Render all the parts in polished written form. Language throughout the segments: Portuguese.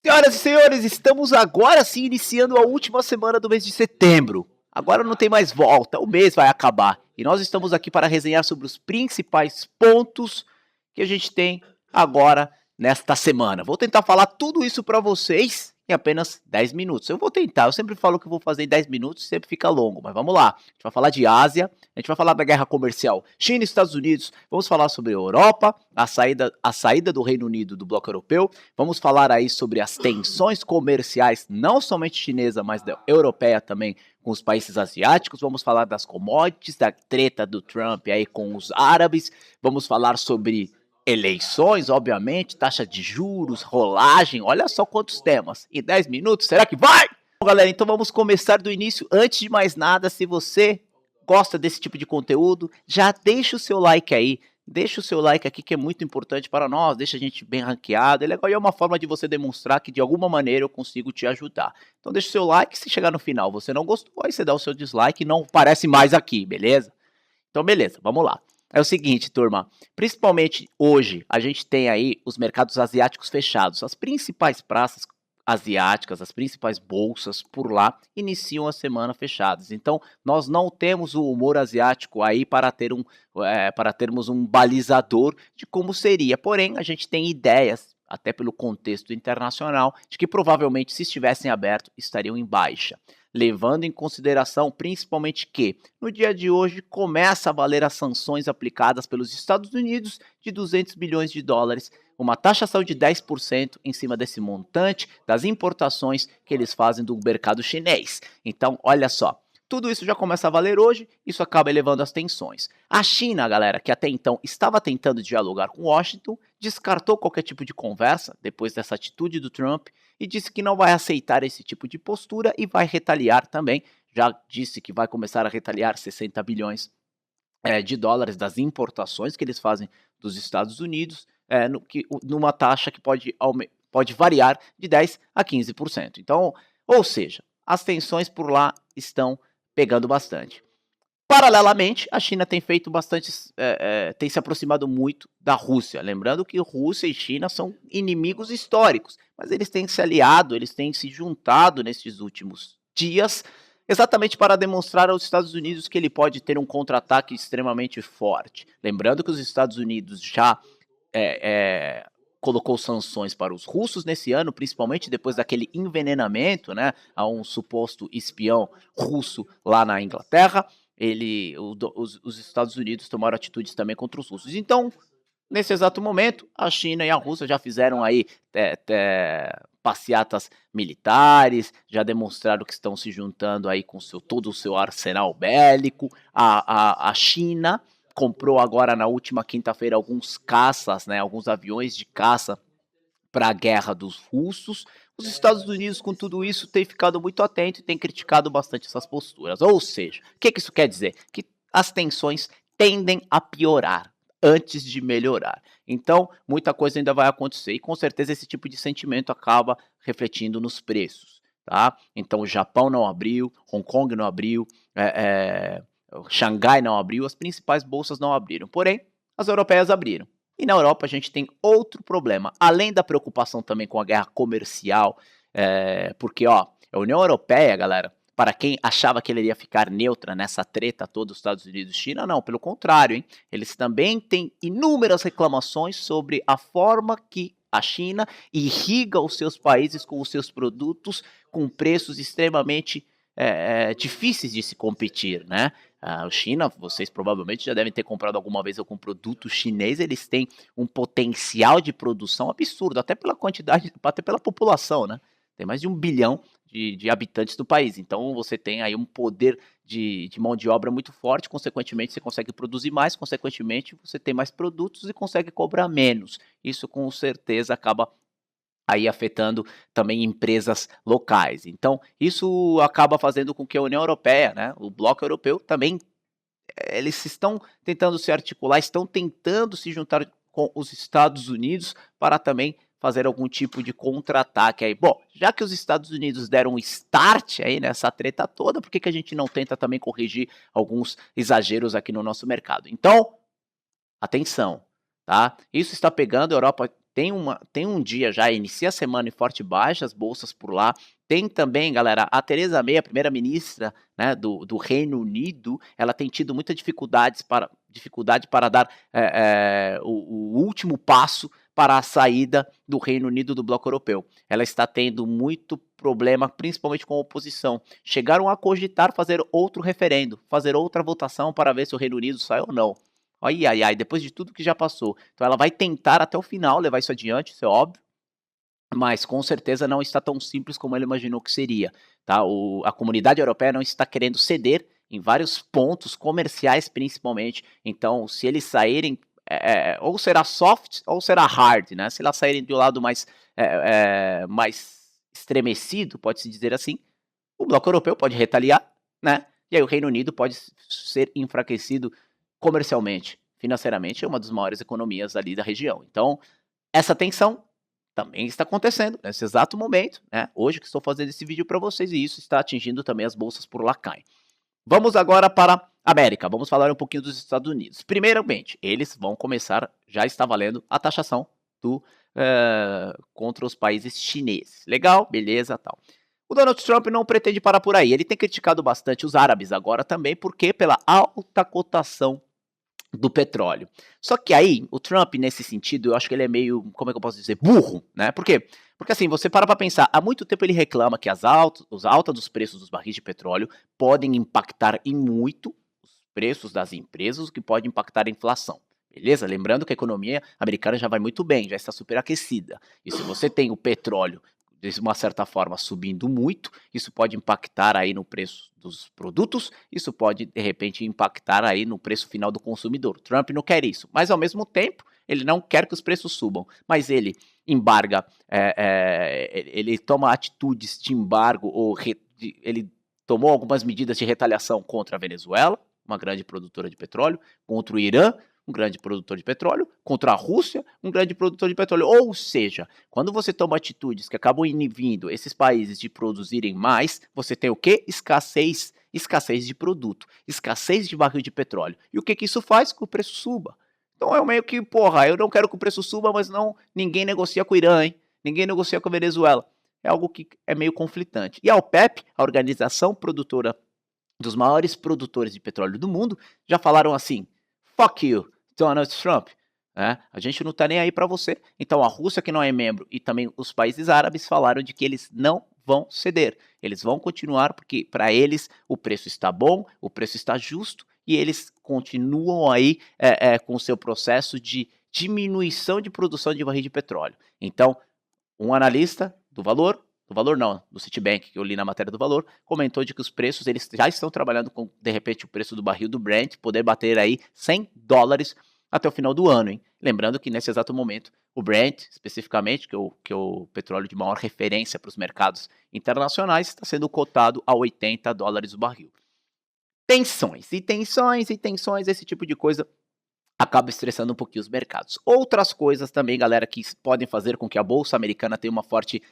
Senhoras e senhores, estamos agora sim iniciando a última semana do mês de setembro. Agora não tem mais volta, o mês vai acabar. E nós estamos aqui para resenhar sobre os principais pontos que a gente tem agora nesta semana. Vou tentar falar tudo isso para vocês em apenas 10 minutos. Eu vou tentar, eu sempre falo que eu vou fazer em 10 minutos, sempre fica longo, mas vamos lá. A gente vai falar de Ásia, a gente vai falar da guerra comercial China e Estados Unidos, vamos falar sobre a Europa, a saída do Reino Unido do bloco europeu, vamos falar aí sobre as tensões comerciais, não somente chinesa, mas da europeia também, com os países asiáticos, vamos falar das commodities, da treta do Trump aí com os árabes, vamos falar sobre eleições, obviamente, taxa de juros, rolagem, olha só quantos temas. Em 10 minutos, será que vai? Bom, galera, então vamos começar do início. Antes de mais nada, se você gosta desse tipo de conteúdo, já deixa o seu like aí. Deixa o seu like aqui que é muito importante para nós, deixa a gente bem ranqueado, é legal e é uma forma de você demonstrar que de alguma maneira eu consigo te ajudar. Então deixa o seu like, se chegar no final você não gostou, aí você dá o seu dislike e não aparece mais aqui, beleza? Então beleza, vamos lá. É o seguinte, turma, principalmente hoje a gente tem aí os mercados asiáticos fechados, as principais praças asiáticas, as principais bolsas por lá iniciam a semana fechadas. Então nós não temos o humor asiático aí para para termos um balizador de como seria. Porém, a gente tem ideias, até pelo contexto internacional, de que provavelmente se estivessem abertos estariam em baixa. Levando em consideração principalmente que no dia de hoje começa a valer as sanções aplicadas pelos Estados Unidos de 200 bilhões de dólares, uma taxação de 10% em cima desse montante das importações que eles fazem do mercado chinês. Então, olha só, tudo isso já começa a valer hoje, isso acaba elevando as tensões. A China, galera, que até então estava tentando dialogar com Washington, descartou qualquer tipo de conversa depois dessa atitude do Trump e disse que não vai aceitar esse tipo de postura e vai retaliar também. Já disse que vai começar a retaliar 60 bilhões de dólares das importações que eles fazem dos Estados Unidos, numa taxa que pode variar de 10 a 15%. Então, ou seja, as tensões por lá estão pegando bastante. Paralelamente, a China tem feito bastante, tem se aproximado muito da Rússia. Lembrando que Rússia e China são inimigos históricos, mas eles têm se aliado, eles têm se juntado nesses últimos dias, exatamente para demonstrar aos Estados Unidos que ele pode ter um contra-ataque extremamente forte. Lembrando que os Estados Unidos já colocou sanções para os russos nesse ano, principalmente depois daquele envenenamento, né, a um suposto espião russo lá na Inglaterra. Os Estados Unidos tomaram atitudes também contra os russos. Então, nesse exato momento, a China e a Rússia já fizeram aí passeatas militares, já demonstraram que estão se juntando aí com todo o seu arsenal bélico. A China comprou agora na última quinta-feira alguns caças, né, alguns aviões de caça para a guerra dos russos. Os Estados Unidos, com tudo isso, tem ficado muito atento e tem criticado bastante essas posturas. Ou seja, o que isso quer dizer? Que as tensões tendem a piorar antes de melhorar. Então, muita coisa ainda vai acontecer e com certeza esse tipo de sentimento acaba refletindo nos preços, tá? Então, o Japão não abriu, Hong Kong não abriu, Xangai não abriu, as principais bolsas não abriram. Porém, as europeias abriram. E na Europa a gente tem outro problema, além da preocupação também com a guerra comercial, porque ó, a União Europeia, galera, para quem achava que ele iria ficar neutra nessa treta toda dos Estados Unidos e China, não, pelo contrário, hein? Eles também têm inúmeras reclamações sobre a forma que a China irriga os seus países com os seus produtos com preços extremamente difíceis de se competir, né? A China, vocês provavelmente já devem ter comprado alguma vez algum produto chinês, eles têm um potencial de produção absurdo, até pela quantidade, até pela população, né? Tem mais de 1 bilhão de habitantes do país, então você tem aí um poder de mão de obra muito forte, consequentemente você consegue produzir mais, consequentemente você tem mais produtos e consegue cobrar menos. Isso com certeza acaba aí afetando também empresas locais. Então, isso acaba fazendo com que a União Europeia, né, o bloco europeu, também eles estão tentando se articular, estão tentando se juntar com os Estados Unidos para também fazer algum tipo de contra-ataque aí. Bom, já que os Estados Unidos deram um start aí nessa treta toda, por que a gente não tenta também corrigir alguns exageros aqui no nosso mercado? Então, atenção, tá? Isso está pegando, a Europa tem um dia já, inicia a semana em forte baixa, as bolsas por lá. Tem também, galera, a Theresa May, a primeira-ministra, né, do Reino Unido, ela tem tido muita dificuldade para dar o último passo para a saída do Reino Unido do bloco europeu. Ela está tendo muito problema, principalmente com a oposição. Chegaram a cogitar fazer outro referendo, fazer outra votação para ver se o Reino Unido sai ou não. Ai, ai, ai, depois de tudo que já passou. Então ela vai tentar até o final levar isso adiante, isso é óbvio, mas com certeza não está tão simples como ele imaginou que seria. Tá? A comunidade europeia não está querendo ceder em vários pontos comerciais, principalmente. Então, se eles saírem, ou será soft ou será hard, né? Se elas saírem do lado mais estremecido, pode-se dizer assim, o bloco europeu pode retaliar, né? E aí o Reino Unido pode ser enfraquecido comercialmente, financeiramente, é uma das maiores economias ali da região. Então, essa tensão também está acontecendo nesse exato momento, né? Hoje que estou fazendo esse vídeo para vocês e isso está atingindo também as bolsas por lá caem. Vamos agora para a América, vamos falar um pouquinho dos Estados Unidos. Primeiramente, eles vão começar, já está valendo a taxação contra os países chineses. Legal, beleza, tal. O Donald Trump não pretende parar por aí, ele tem criticado bastante os árabes agora também, porque pela alta cotação do petróleo. Só que aí, o Trump, nesse sentido, eu acho que ele é meio, como é que eu posso dizer, burro, né? Por quê? Porque assim, você para pensar, há muito tempo ele reclama que os altas dos preços dos barris de petróleo podem impactar em muito os preços das empresas, o que pode impactar a inflação. Beleza? Lembrando que a economia americana já vai muito bem, já está superaquecida. E se você tem o petróleo de uma certa forma subindo muito, isso pode impactar aí no preço dos produtos, isso pode de repente impactar aí no preço final do consumidor. Trump não quer isso, mas ao mesmo tempo ele não quer que os preços subam, mas ele embarga, ele toma atitudes de embargo ele tomou algumas medidas de retaliação contra a Venezuela, uma grande produtora de petróleo, contra o Irã, um grande produtor de petróleo, contra a Rússia, um grande produtor de petróleo. Ou seja, quando você toma atitudes que acabam inibindo esses países de produzirem mais, você tem o quê? Escassez de produto, escassez de barril de petróleo. E o que isso faz? Que o preço suba. Então é meio que, porra, eu não quero que o preço suba, mas não, ninguém negocia com o Irã, hein? Ninguém negocia com a Venezuela. É algo que é meio conflitante. E a OPEP, a organização produtora dos maiores produtores de petróleo do mundo, já falaram assim, fuck you, Donald Trump, né? A gente não tá nem aí para você. Então a Rússia, que não é membro, e também os países árabes falaram de que eles não vão ceder. Eles vão continuar porque para eles o preço está bom, o preço está justo e eles continuam aí com o seu processo de diminuição de produção de barril de petróleo. Então, um analista do valor não, do Citibank, que eu li na matéria do valor, comentou de que os preços, eles já estão trabalhando com, de repente, o preço do barril do Brent, poder bater aí $100 até o final do ano, hein? Lembrando que nesse exato momento, o Brent, especificamente, que é o petróleo de maior referência para os mercados internacionais, está sendo cotado a $80 o barril. Tensões, esse tipo de coisa acaba estressando um pouquinho os mercados. Outras coisas também, galera, que podem fazer com que a Bolsa Americana tenha uma forte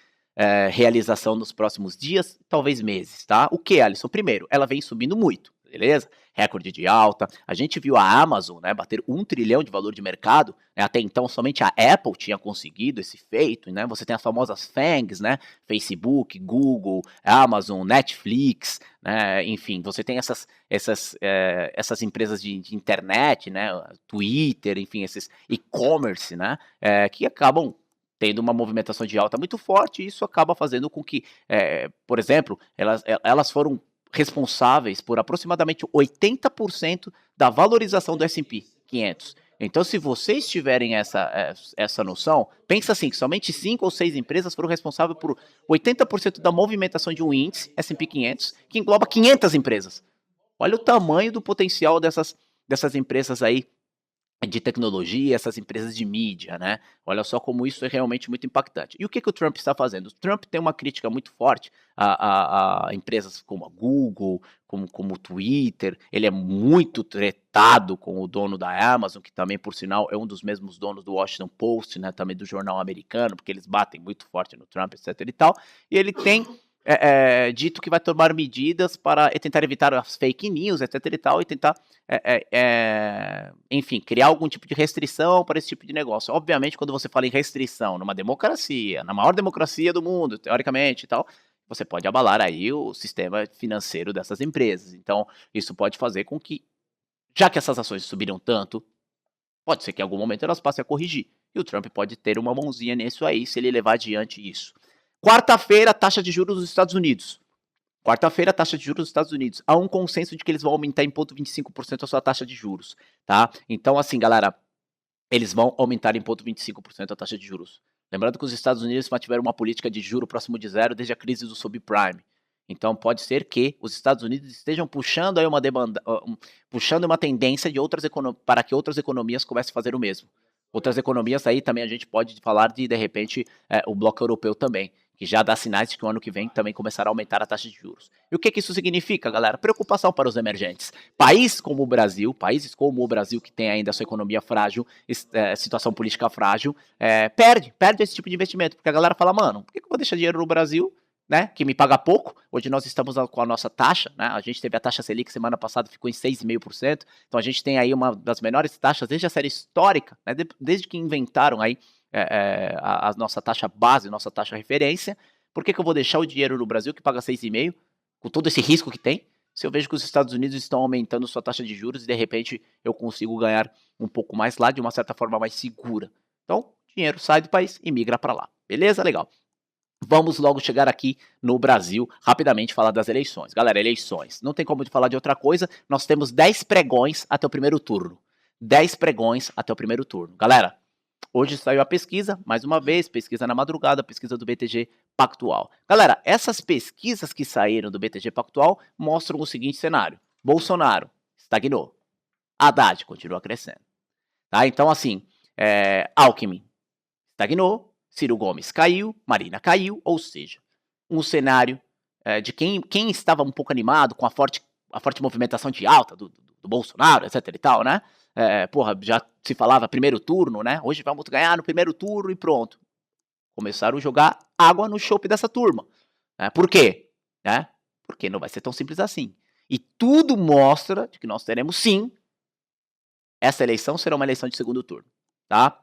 realização nos próximos dias, talvez meses, tá? O que, Alisson? Primeiro, ela vem subindo muito, beleza? Recorde de alta. A gente viu a Amazon, né, bater 1 trilhão de valor de mercado, né? Até então somente a Apple tinha conseguido esse feito, né? Você tem as famosas FANGs, né? Facebook, Google, Amazon, Netflix, né? Enfim, você tem essas empresas de internet, né? Twitter, enfim, esses e-commerce, né? Que acabam tendo uma movimentação de alta muito forte, e isso acaba fazendo com que, por exemplo, elas foram responsáveis por aproximadamente 80% da valorização do S&P 500. Então, se vocês tiverem essa noção, pensa assim, que somente 5 ou 6 empresas foram responsáveis por 80% da movimentação de um índice S&P 500, que engloba 500 empresas. Olha o tamanho do potencial dessas empresas aí de tecnologia, essas empresas de mídia, né? Olha só como isso é realmente muito impactante. E o que o Trump está fazendo? O Trump tem uma crítica muito forte a empresas como a Google, como o Twitter. Ele é muito tretado com o dono da Amazon, que também, por sinal, é um dos mesmos donos do Washington Post, né? Também do jornal americano, porque eles batem muito forte no Trump, etc e tal. E ele tem dito que vai tomar medidas para tentar evitar as fake news, etc e tal, e tentar, enfim, criar algum tipo de restrição para esse tipo de negócio. Obviamente, quando você fala em restrição numa democracia, na maior democracia do mundo, teoricamente e tal, você pode abalar aí o sistema financeiro dessas empresas. Então, isso pode fazer com que, já que essas ações subiram tanto, pode ser que em algum momento elas passem a corrigir. E o Trump pode ter uma mãozinha nisso aí, se ele levar adiante isso. Quarta-feira, taxa de juros dos Estados Unidos. Quarta-feira, taxa de juros dos Estados Unidos. Há um consenso de que eles vão aumentar em 0,25% a sua taxa de juros, tá? Então, assim, galera, eles vão aumentar em 0,25% a taxa de juros. Lembrando que os Estados Unidos mantiveram uma política de juro próximo de zero desde a crise do subprime. Então, pode ser que os Estados Unidos estejam puxando aí uma demanda, puxando uma tendência de para que outras economias comecem a fazer o mesmo. Outras economias aí também a gente pode falar de repente, o bloco europeu também, que já dá sinais de que o ano que vem também começará a aumentar a taxa de juros. E o que isso significa, galera? Preocupação para os emergentes. Países como o Brasil que tem ainda a sua economia frágil, situação política frágil, perde esse tipo de investimento, porque a galera fala, mano, por que eu vou deixar dinheiro no Brasil, né, que me paga pouco? Hoje nós estamos com a nossa taxa, né, a gente teve a taxa Selic semana passada, ficou em 6,5%, então a gente tem aí uma das menores taxas desde a série histórica, né, desde que inventaram aí a nossa taxa base, nossa taxa referência. Por que eu vou deixar o dinheiro no Brasil, que paga 6,5%, com todo esse risco que tem, se eu vejo que os Estados Unidos estão aumentando sua taxa de juros e de repente eu consigo ganhar um pouco mais lá, de uma certa forma mais segura? Então, dinheiro sai do país e migra para lá. Beleza? Legal. Vamos logo chegar aqui no Brasil, rapidamente falar das eleições. Galera, eleições. Não tem como falar de outra coisa. Nós temos 10 pregões até o primeiro turno. 10 pregões até o primeiro turno. Galera, hoje saiu a pesquisa, mais uma vez, pesquisa na madrugada, pesquisa do BTG Pactual. Galera, essas pesquisas que saíram do BTG Pactual mostram o seguinte cenário. Bolsonaro estagnou. Haddad continua crescendo. Tá? Então, assim, Alckmin estagnou. Ciro Gomes caiu, Marina caiu, ou seja, um cenário de quem estava um pouco animado com a forte movimentação de alta do Bolsonaro, etc e tal, né? Já se falava primeiro turno, né? Hoje vamos ganhar no primeiro turno e pronto. Começaram a jogar água no chope dessa turma. Né? Por quê? Né? Porque não vai ser tão simples assim. E tudo mostra de que nós teremos, sim, essa eleição será uma eleição de segundo turno, tá?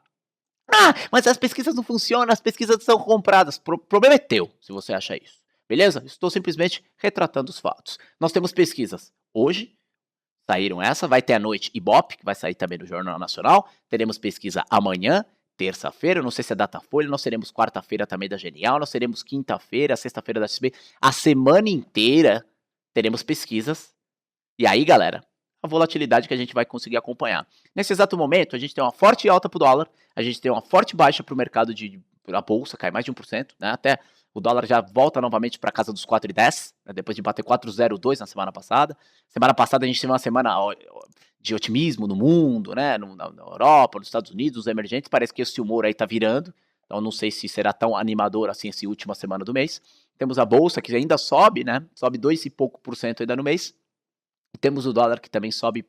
Mas as pesquisas não funcionam, as pesquisas são compradas. Problema é teu, se você acha isso. Beleza? Estou simplesmente retratando os fatos. Nós temos pesquisas hoje, saíram essa, vai ter à noite Ibope, que vai sair também no Jornal Nacional. Teremos pesquisa amanhã, terça-feira, não sei se é Datafolha, nós teremos quarta-feira também da Genial, nós teremos quinta-feira, sexta-feira da XP. A semana inteira teremos pesquisas. E aí, galera, a volatilidade que a gente vai conseguir acompanhar. Nesse exato momento, a gente tem uma forte alta para o dólar, a gente tem uma forte baixa para o mercado a bolsa, cai mais de 1%, né? Até o dólar já volta novamente para casa dos 4,10, né? Depois de bater 4,02 na semana passada. Semana passada a gente teve uma semana de otimismo no mundo, né? Na Europa, nos Estados Unidos, os emergentes, parece que esse humor aí tá virando. Então não sei se será tão animador assim essa última semana do mês. Temos a bolsa que ainda sobe, né? Sobe 2 e pouco por cento ainda no mês. E temos o dólar que também sobe,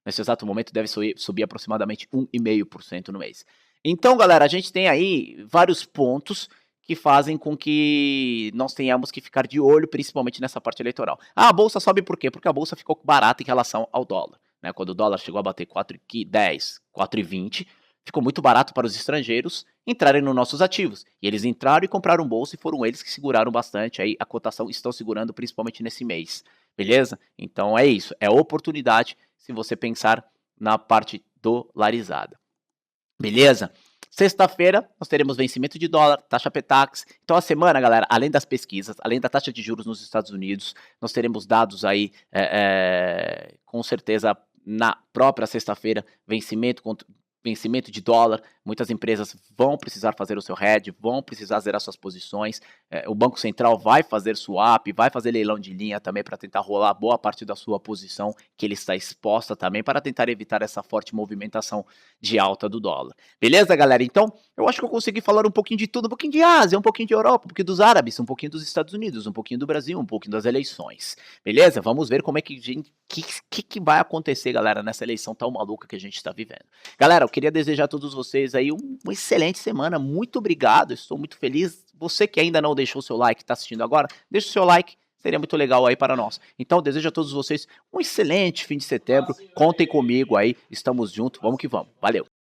nesse exato momento deve subir aproximadamente 1,5% no mês. Então, galera, a gente tem aí vários pontos que fazem com que nós tenhamos que ficar de olho, principalmente nessa parte eleitoral. A bolsa sobe por quê? Porque a bolsa ficou barata em relação ao dólar. Né? Quando o dólar chegou a bater 4,10, 4,20, ficou muito barato para os estrangeiros entrarem nos nossos ativos. E eles entraram e compraram bolsa e foram eles que seguraram bastante. Aí a cotação estão segurando principalmente nesse mês. Beleza? Então é isso. É oportunidade se você pensar na parte dolarizada. Beleza? Sexta-feira, nós teremos vencimento de dólar, taxa Petax. Então, a semana, galera, além das pesquisas, além da taxa de juros nos Estados Unidos, nós teremos dados aí, com certeza, na própria sexta-feira, vencimento de dólar, muitas empresas vão precisar fazer o seu hedge, vão precisar zerar suas posições, o Banco Central vai fazer swap, vai fazer leilão de linha também para tentar rolar boa parte da sua posição que ele está exposta também, para tentar evitar essa forte movimentação de alta do dólar. Beleza, galera? Então, eu acho que eu consegui falar um pouquinho de tudo, um pouquinho de Ásia, um pouquinho de Europa, um pouquinho dos árabes, um pouquinho dos Estados Unidos, um pouquinho do Brasil, um pouquinho das eleições. Beleza? Vamos ver como é que vai acontecer, galera, nessa eleição tão maluca que a gente está vivendo. Galera, eu queria desejar a todos vocês aí uma excelente semana. Muito obrigado. Estou muito feliz Você que ainda não deixou o seu like, está assistindo agora, deixa o seu like, seria muito legal aí para nós. Então, desejo a todos vocês um excelente fim de setembro. Contem comigo aí, estamos juntos, vamos que vamos. Valeu!